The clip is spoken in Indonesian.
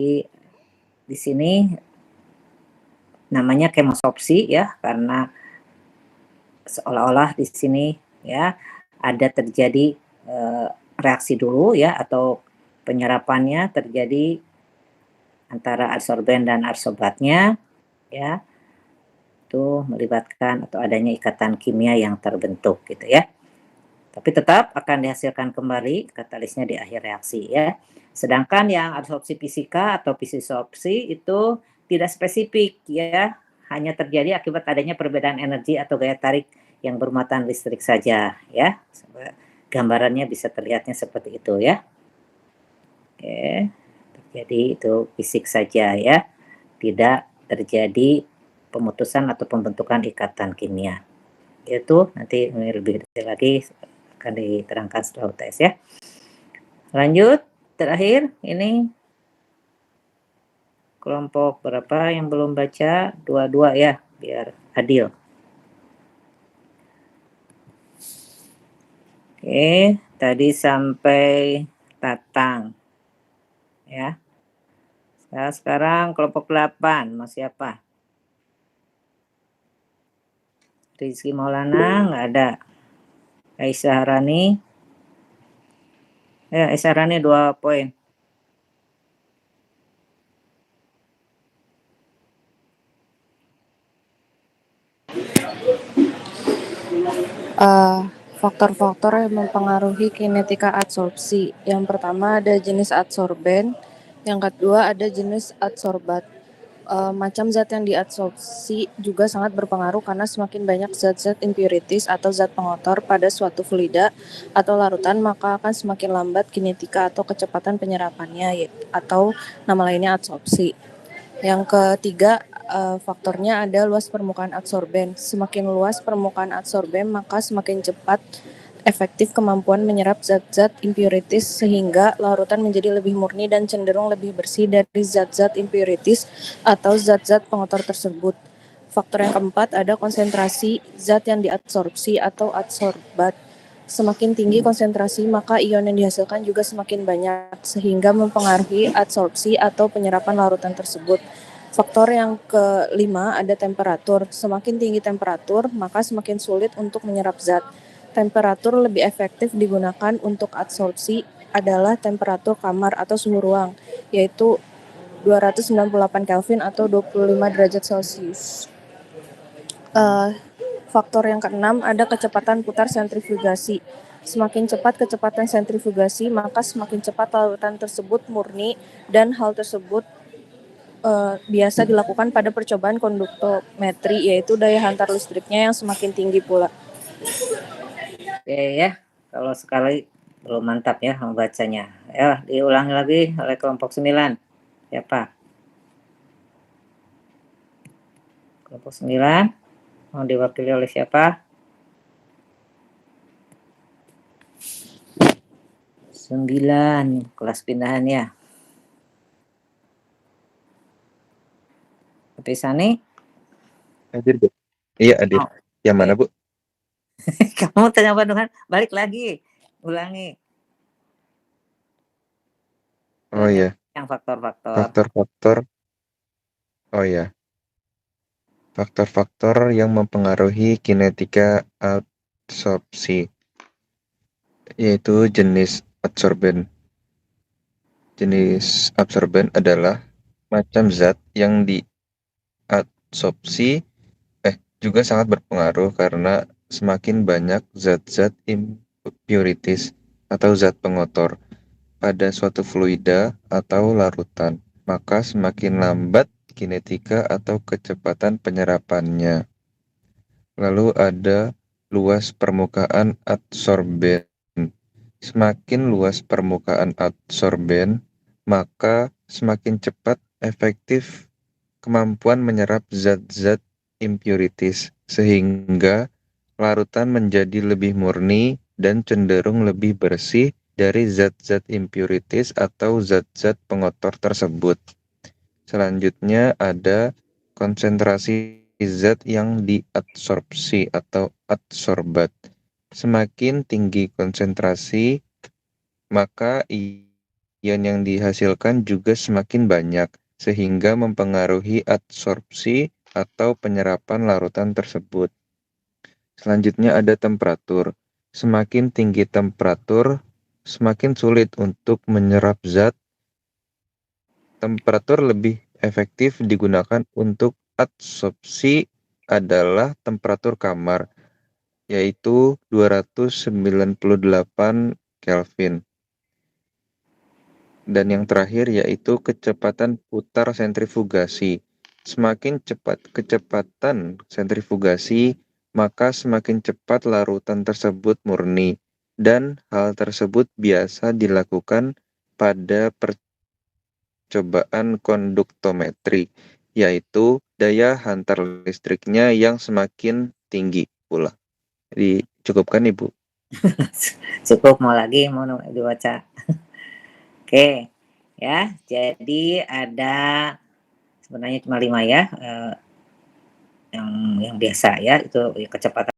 di sini namanya kemosopsi ya, karena seolah-olah di sini ya ada terjadi reaksi dulu ya, atau penyerapannya terjadi antara adsorben dan adsorbatnya ya, itu melibatkan atau adanya ikatan kimia yang terbentuk gitu ya. Tapi tetap akan dihasilkan kembali katalisnya di akhir reaksi ya. Sedangkan yang adsorpsi fisika atau fisisopsi itu tidak spesifik ya, hanya terjadi akibat adanya perbedaan energi atau gaya tarik yang bermuatan listrik saja ya. Gambarannya bisa terlihatnya seperti itu ya. Oke, terjadi itu fisik saja ya, tidak terjadi pemutusan atau pembentukan ikatan kimia. Itu nanti lebih detail lagi akan diterangkan setelah UTS ya. Lanjut, terakhir ini kelompok berapa yang belum baca? Dua-dua ya, biar adil. Oke, tadi sampai Tatang ya. Nah, sekarang kelompok 8, mau siapa? Rizky Maulana nggak ada. Aisyah Harani. Ya, Aisyah Harani 2 poin. Faktor-faktor yang mempengaruhi kinetika adsorpsi. Yang pertama ada jenis adsorben, yang kedua ada jenis adsorbat. Macam zat yang diadsorpsi juga sangat berpengaruh karena semakin banyak zat-zat impurities atau zat pengotor pada suatu fluida atau larutan, maka akan semakin lambat kinetika atau kecepatan penyerapannya, atau nama lainnya adsorpsi. Yang ketiga, faktornya ada luas permukaan adsorben. Semakin luas permukaan adsorben, maka semakin cepat efektif kemampuan menyerap zat-zat impurities sehingga larutan menjadi lebih murni dan cenderung lebih bersih dari zat-zat impurities atau zat-zat pengotor tersebut. Faktor yang keempat ada konsentrasi zat yang diadsorpsi atau adsorbat. Semakin tinggi konsentrasi, maka ion yang dihasilkan juga semakin banyak, sehingga mempengaruhi adsorpsi atau penyerapan larutan tersebut. Faktor yang kelima ada temperatur. Semakin tinggi temperatur, maka semakin sulit untuk menyerap zat. Temperatur lebih efektif digunakan untuk adsorpsi adalah temperatur kamar atau suhu ruang, yaitu 298 Kelvin atau 25 derajat Celcius. Faktor yang keenam ada kecepatan putar sentrifugasi. Semakin cepat kecepatan sentrifugasi, maka semakin cepat larutan tersebut murni, dan hal tersebut biasa dilakukan pada percobaan konduktometri, yaitu daya hantar listriknya yang semakin tinggi pula. Oke ya, kalau sekali belum mantap ya membacanya. Ya, diulangi lagi oleh kelompok 9. Siapa? Kelompok 9 mau diwakili oleh siapa? 9, kelas pindahan ya. Tapi Sani? Hadir, Bu. Iya, hadir. Oh, yang mana, Bu? Kamu tanya Bandungan, balik lagi, ulangi. Oh iya. Yang faktor-faktor. Faktor-faktor. Oh iya. Faktor-faktor yang mempengaruhi kinetika adsorpsi, yaitu jenis adsorben. Jenis absorben adalah macam zat yang diadsorpsi juga sangat berpengaruh karena semakin banyak zat-zat impurities atau zat pengotor pada suatu fluida atau larutan, maka semakin lambat kinetika atau kecepatan penyerapannya. Lalu ada luas permukaan adsorben. Semakin luas permukaan adsorben, maka semakin cepat efektif kemampuan menyerap zat-zat impurities, sehingga larutan menjadi lebih murni dan cenderung lebih bersih dari zat-zat impurities atau zat-zat pengotor tersebut. Selanjutnya ada konsentrasi zat yang diadsorpsi atau adsorbat. Semakin tinggi konsentrasi, maka ion yang dihasilkan juga semakin banyak, sehingga mempengaruhi adsorpsi atau penyerapan larutan tersebut. Selanjutnya ada temperatur. Semakin tinggi temperatur, semakin sulit untuk menyerap zat. Temperatur lebih efektif digunakan untuk adsorpsi adalah temperatur kamar, yaitu 298 Kelvin. Dan yang terakhir yaitu kecepatan putar sentrifugasi. Semakin cepat kecepatan sentrifugasi, maka semakin cepat larutan tersebut murni. Dan hal tersebut biasa dilakukan pada percobaan konduktometri, yaitu daya hantar listriknya yang semakin tinggi pula. Jadi cukupkan Ibu. Cukup, mau lagi mau dibaca? Oke, ya. Jadi ada sebenarnya cuma 5 ya, yang biasa ya, itu kecepatan